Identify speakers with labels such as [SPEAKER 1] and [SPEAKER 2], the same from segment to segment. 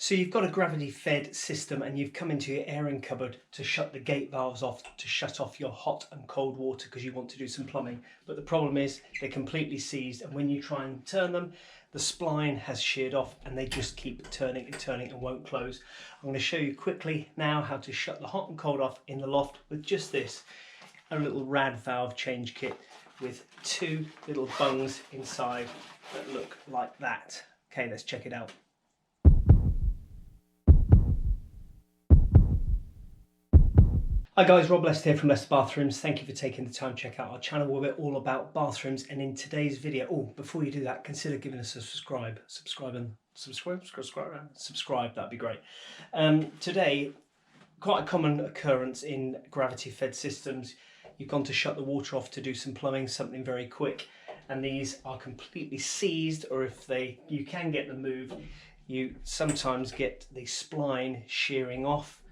[SPEAKER 1] So you've got a gravity fed system and you've come into your airing cupboard to shut the gate valves off, to shut off your hot and cold water because you want to do some plumbing. But the problem is they're completely seized, and when you try and turn them, the spline has sheared off and they just keep turning and won't close. I'm going to show you quickly now how to shut the hot and cold off in the loft with just this, a little rad valve change kit with two little bungs inside that look like that. Okay, let's check it out. Hi guys, Rob Lester here from Lester Bathrooms. Thank you for taking the time to check out our channel where we're all about bathrooms. And in today's video, before you do that, consider giving us a subscribe, that'd be great. Today, quite a common occurrence in gravity fed systems. You've gone to shut the water off to do some plumbing, something very quick, and these are completely seized, or if you can get them moved, you sometimes get the spline shearing off,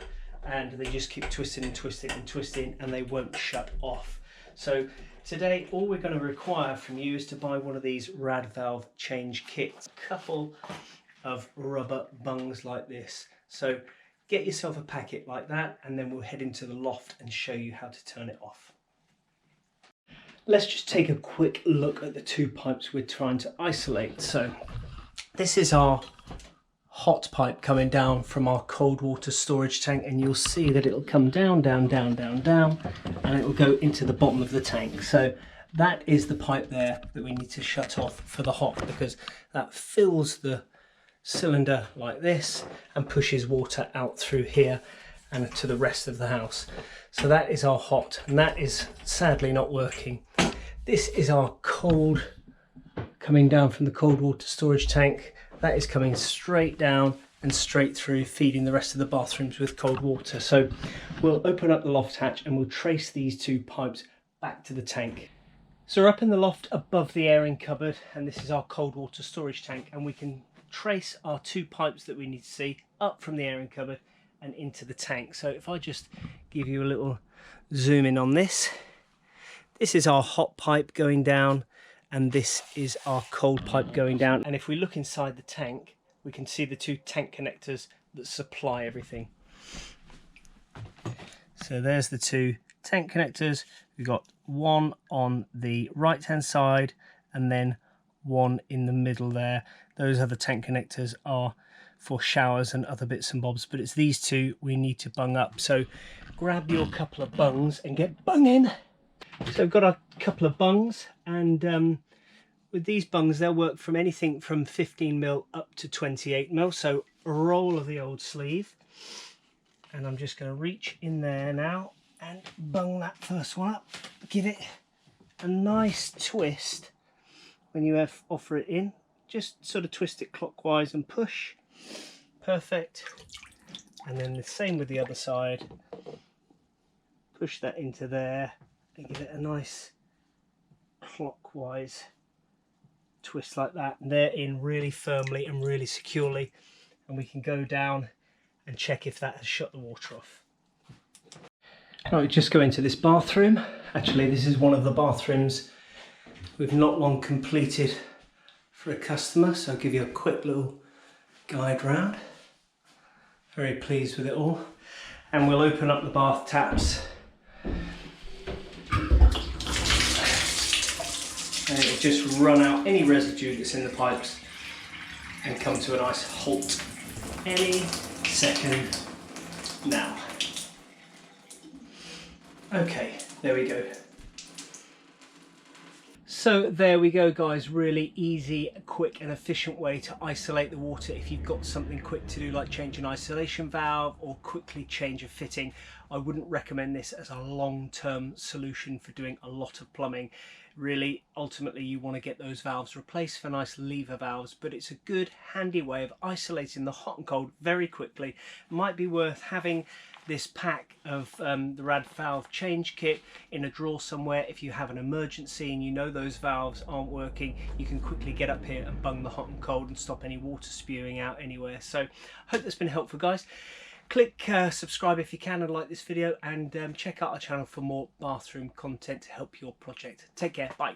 [SPEAKER 1] and they just keep twisting and they won't shut off. So today all we're going to require from you is to buy one of these rad valve change kits, a couple of rubber bungs like this. So get yourself a packet like that, and then we'll head into the loft and show you how to turn it off. Let's just take a quick look at the two pipes we're trying to isolate. So this is our hot pipe coming down from our cold water storage tank, and you'll see that it'll come down, and it will go into the bottom of the tank. So that is the pipe there that we need to shut off for the hot, because that fills the cylinder like this and pushes water out through here and to the rest of the house. So that is our hot, and that is sadly not working. This is our cold coming down from the cold water storage tank. That is coming straight down and straight through, feeding the rest of the bathrooms with cold water. So we'll open up the loft hatch and we'll trace these two pipes back to the tank. So we're up in the loft above the airing cupboard, and this is our cold water storage tank, and we can trace our two pipes that we need to see up from the airing cupboard and into the tank. So if I just give you a little zoom in on this, this is our hot pipe going down, and this is our cold pipe going down. And if we look inside the tank, we can see the two tank connectors that supply everything. So there's the two tank connectors. We've got one on the right hand side and then one in the middle there. Those other tank connectors are for showers and other bits and bobs, but it's these two we need to bung up. So grab your couple of bungs and get bunging. So we've got our couple of bungs, and with these bungs they'll work from anything from 15mm up to 28mm. So a roll of the old sleeve, and I'm just going to reach in there now and bung that first one up. Give it a nice twist when you offer it in. Just sort of twist it clockwise and push. Perfect. And then the same with the other side. Push that into there and give it a nice clockwise twist like that, and they're in really firmly and really securely, and we can go down and check if that has shut the water off. Now we just go into this bathroom. Actually, this is one of the bathrooms we've not long completed for a customer, so I'll give you a quick little guide round. Very pleased with it all. And we'll open up the bath taps, and it'll just run out any residue that's in the pipes and come to a nice halt any second now. Okay, there we go. So there we go guys, really easy, quick and efficient way to isolate the water if you've got something quick to do, like change an isolation valve or quickly change a fitting. I wouldn't recommend this as a long-term solution for doing a lot of plumbing. Really, ultimately you want to get those valves replaced for nice lever valves, but it's a good handy way of isolating the hot and cold very quickly. It might be worth having this pack of the rad valve change kit in a drawer somewhere. If you have an emergency and you know those valves aren't working, you can quickly get up here and bung the hot and cold and stop any water spewing out anywhere. So I hope that's been helpful guys. Click subscribe if you can and like this video, and check out our channel for more bathroom content to help your project. Take care, bye.